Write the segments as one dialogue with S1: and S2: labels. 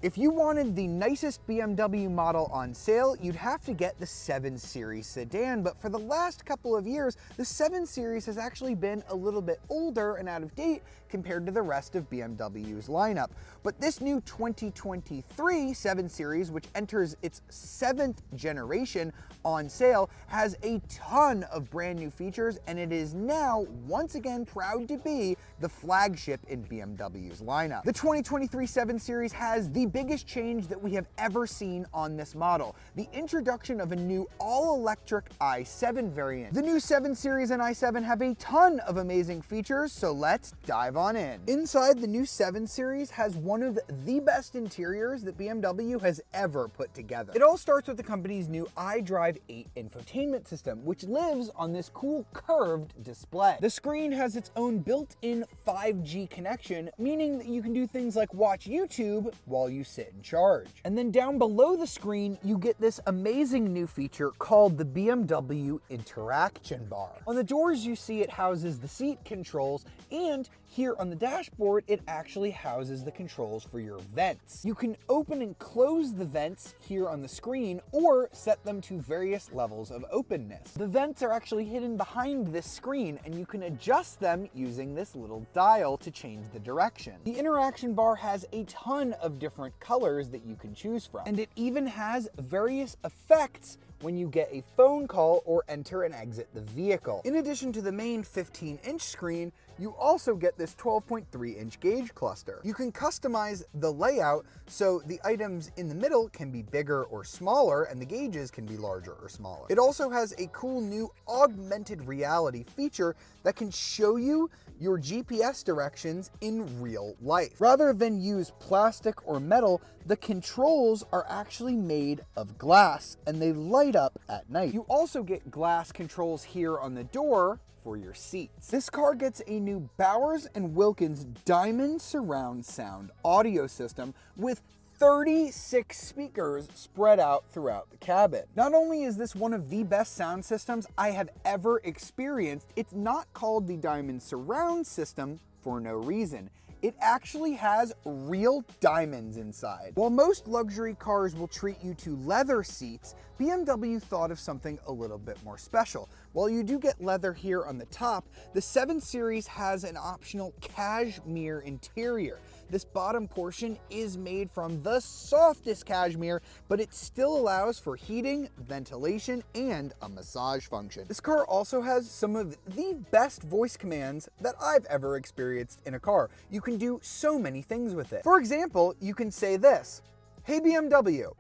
S1: If you wanted the nicest BMW model on sale, you'd have to get the 7 Series sedan, but for the last couple of years, the 7 Series has actually been a little bit older and out of date compared to the rest of BMW's lineup. But this new 2023 7 Series, which enters its 7th generation on sale, has a ton of brand new features, and it is now once again proud to be the flagship in BMW's lineup. The 2023 7 Series has the biggest change that we have ever seen on this model: the introduction of a new all-electric i7 variant. The new 7 Series and i7 have a ton of amazing features, so let's dive on in. Inside, the new 7 Series has one of the best interiors that BMW has ever put together. It all starts with the company's new iDrive 8 infotainment system, which lives on this cool curved display. The screen has its own built-in 5G connection, meaning that you can do things like watch YouTube while you sit and charge. And then down below the screen, you get this amazing new feature called the BMW Interaction Bar. On the doors, you see it houses the seat controls, and here on the dashboard, it actually houses the controls for your vents. You can open and close the vents here on the screen, or set them to various levels of openness. The vents are actually hidden behind this screen, and you can adjust them using this little dial to change the direction. The interaction bar has a ton of different colors that you can choose from, and it even has various effects when you get a phone call or enter and exit the vehicle. In addition to the main 15-inch screen, you also get this 12.3-inch gauge cluster. You can customize the layout so the items in the middle can be bigger or smaller, and the gauges can be larger or smaller. It also has a cool new augmented reality feature that can show you your GPS directions in real life. Rather than use plastic or metal, the controls are actually made of glass, and they light up at night. You also get glass controls here on the door for your seats. This car gets a new Bowers & Wilkins Diamond surround sound audio system with 36 speakers spread out throughout the cabin. Not only is this one of the best sound systems I have ever experienced, it's not called the Diamond Surround System for no reason. It actually has real diamonds inside. While most luxury cars will treat you to leather seats, BMW thought of something a little bit more special. While you do get leather here on the top, the 7 Series has an optional cashmere interior. This bottom portion is made from the softest cashmere, but it still allows for heating, ventilation, and a massage function. This car also has some of the best voice commands that I've ever experienced in a car. You can do so many things with it. For example, you can say this: "Hey BMW,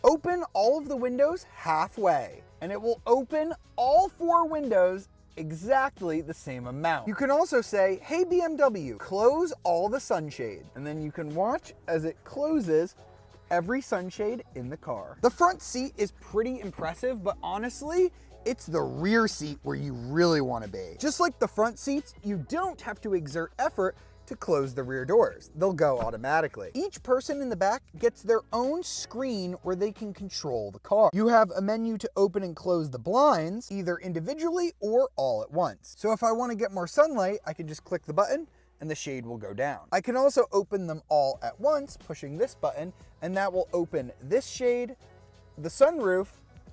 S1: open all of the windows halfway," and it will open all 4 windows exactly the same amount. You can also say, "Hey BMW, close all the sunshade," and then you can watch as it closes every sunshade in the car. The front seat is pretty impressive, but honestly, it's the rear seat where you really want to be. Just like the front seats, you don't have to exert effort to close the rear doors. They'll go automatically. Each person in the back gets their own screen where they can control the car. You have a menu to open and close the blinds, either individually or all at once. So if I want to get more sunlight, I can just click the button and the shade will go down. I can also open them all at once, pushing this button, and that will open this shade, the sunroof,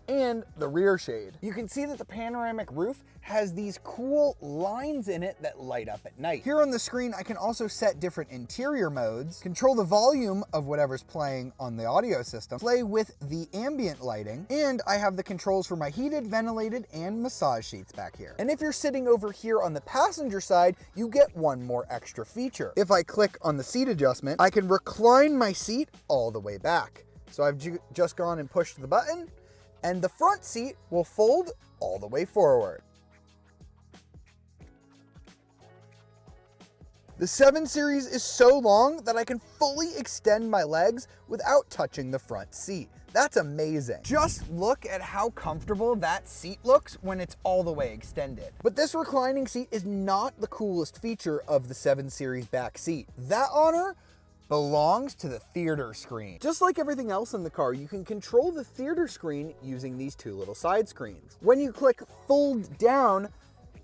S1: and the rear shade. You can see that the panoramic roof has these cool lines in it that light up at night. Here on the screen, I can also set different interior modes, control the volume of whatever's playing on the audio system, play with the ambient lighting, and I have the controls for my heated, ventilated, and massage seats back here. And if you're sitting over here on the passenger side, you get one more extra feature. If I click on the seat adjustment, I can recline my seat all the way back. So I've just gone and pushed the button, and the front seat will fold all the way forward. The 7 Series is so long that I can fully extend my legs without touching the front seat. That's amazing. Just look at how comfortable that seat looks when it's all the way extended. But this reclining seat is not the coolest feature of the 7 Series back seat. That honor belongs to the theater screen. Just like everything else in the car, you can control the theater screen using these 2 little side screens. When you click fold down,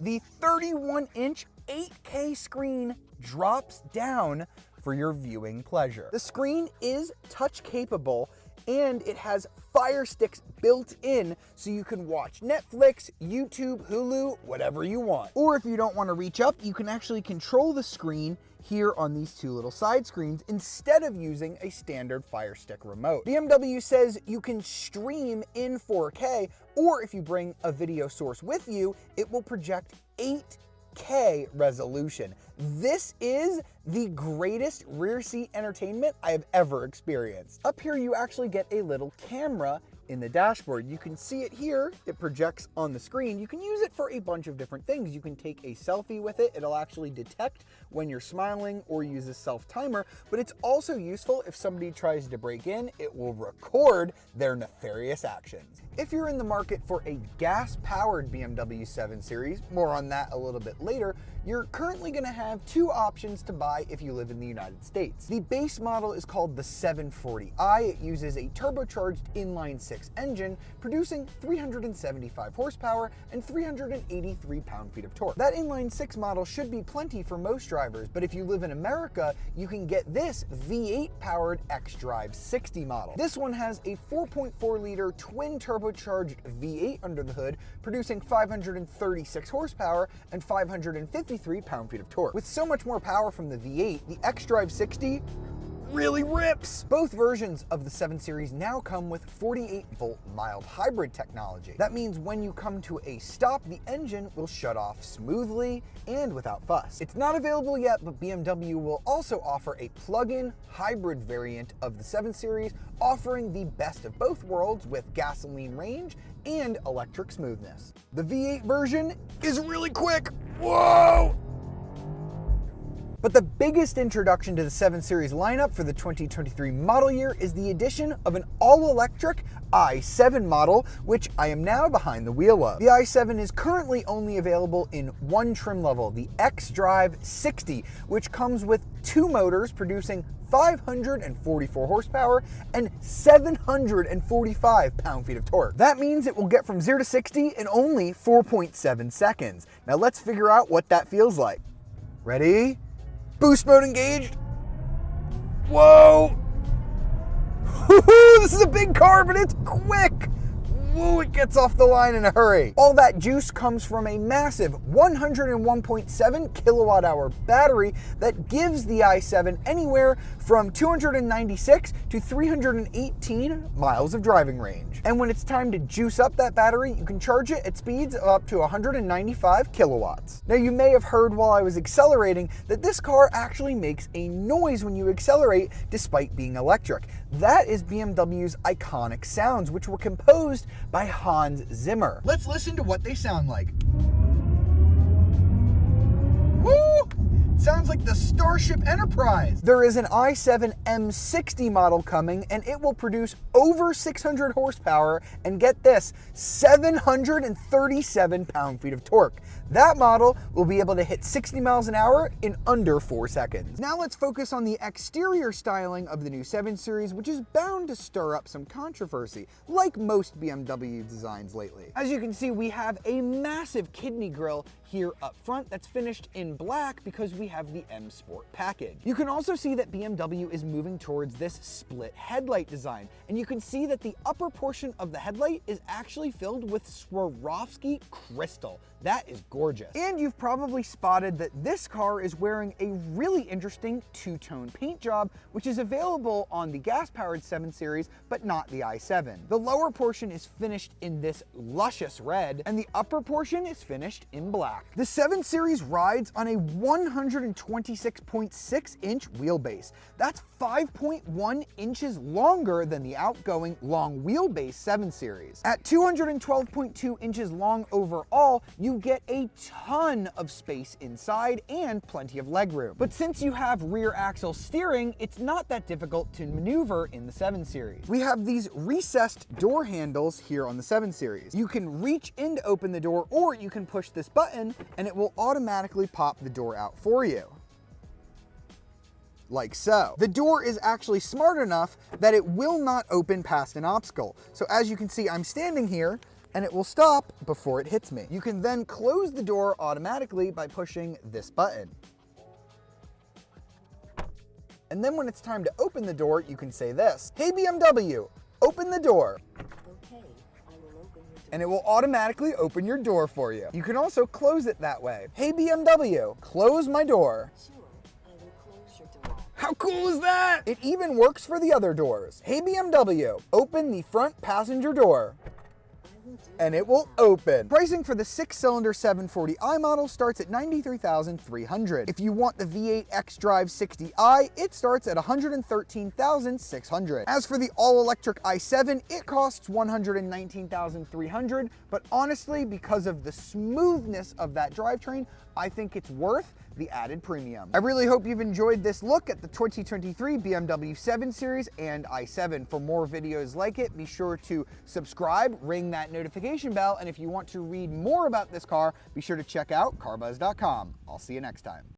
S1: the 31-inch 8K screen drops down for your viewing pleasure. The screen is touch capable, and it has Fire Sticks built in so you can watch Netflix, YouTube, Hulu, whatever you want. Or if you don't want to reach up, you can actually control the screen here on these two little side screens instead of using a standard Fire Stick remote. BMW says you can stream in 4K, or if you bring a video source with you, it will project 8K resolution. This is the greatest rear seat entertainment I have ever experienced. Up here, you actually get a little camera in the dashboard. You can see it here. It projects on the screen. You can use it for a bunch of different things. You can take a selfie with it. It'll actually detect when you're smiling or use a self-timer, but it's also useful if somebody tries to break in, it will record their nefarious actions. If you're in the market for a gas-powered BMW 7 Series, more on that a little bit later, you're currently going to have two options to buy if you live in the United States. The base model is called the 740i. It uses a turbocharged inline-six engine, producing 375 horsepower and 383 pound-feet of torque. That inline-six model should be plenty for most drivers, but if you live in America, you can get this V8-powered xDrive 60 model. This one has a 4.4-liter twin turbocharged V8 under the hood, producing 536 horsepower and 553 pound-feet of torque. With so much more power from the V8, the xDrive 60 really rips. Both versions of the 7 Series now come with 48-volt mild hybrid technology. That means when you come to a stop, the engine will shut off smoothly and without fuss. It's not available yet, but BMW will also offer a plug-in hybrid variant of the 7 Series, offering the best of both worlds with gasoline range and electric smoothness. The V8 version is really quick. Whoa! But the biggest introduction to the 7 Series lineup for the 2023 model year is the addition of an all-electric i7 model, which I am now behind the wheel of. The i7 is currently only available in one trim level, the xDrive 60, which comes with two motors producing 544 horsepower and 745 pound-feet of torque. That means it will get from 0 to 60 in only 4.7 seconds. Now let's figure out what that feels like. Ready? Boost mode engaged. Whoa! This is a big car, but it's quick. Whoa, it gets off the line in a hurry. All that juice comes from a massive 101.7 kilowatt hour battery that gives the i7 anywhere from 296 to 318 miles of driving range. And when it's time to juice up that battery, you can charge it at speeds of up to 195 kilowatts. Now, you may have heard while I was accelerating that this car actually makes a noise when you accelerate despite being electric. That is BMW's iconic sounds, which were composed by Hans Zimmer. Let's listen to what they sound like. Woo! Sounds like the Starship Enterprise. There is an i7 M60 model coming, and it will produce over 600 horsepower and get this, 737 pound-feet of torque. That model will be able to hit 60 miles an hour in under 4 seconds. Now let's focus on the exterior styling of the new 7 Series, which is bound to stir up some controversy, like most BMW designs lately. As you can see, we have a massive kidney grille here up front that's finished in black because we have the M Sport package. You can also see that BMW is moving towards this split headlight design, and you can see that the upper portion of the headlight is actually filled with Swarovski crystal. That is gorgeous. And you've probably spotted that this car is wearing a really interesting two-tone paint job, which is available on the gas-powered 7 Series, but not the i7. The lower portion is finished in this luscious red, and the upper portion is finished in black. The 7 Series rides on a 126.6-inch wheelbase. That's 5.1 inches longer than the outgoing long wheelbase 7 Series. At 212.2 inches long overall, you get a ton of space inside and plenty of legroom. But since you have rear axle steering, it's not that difficult to maneuver in the 7 Series. We have these recessed door handles here on the 7 Series. You can reach in to open the door, or you can push this button and it will automatically pop the door out for you. Like so. The door is actually smart enough that it will not open past an obstacle. So as you can see, I'm standing here and it will stop before it hits me. You can then close the door automatically by pushing this button. And then when it's time to open the door, you can say this: "Hey BMW, open the door."
S2: Okay, I will open your door.
S1: And it will automatically open your door for you. You can also close it that way. "Hey BMW, close my door."
S2: Sure, I will close your door.
S1: How cool is that? It even works for the other doors. "Hey BMW, open the front passenger door."
S2: I will do
S1: And
S2: that
S1: it will
S2: now.
S1: open. Pricing for the 6-cylinder 740i model starts at $93,300. If you want the V8 xDrive 60i, it starts at $113,600. As for the all-electric i7, it costs $119,300, but honestly, because of the smoothness of that drivetrain, I think it's worth the added premium. I really hope you've enjoyed this look at the 2023 BMW 7 Series and i7. For more videos like it, be sure to subscribe, ring that notification bell, and if you want to read more about this car, be sure to check out carbuzz.com. I'll see you next time.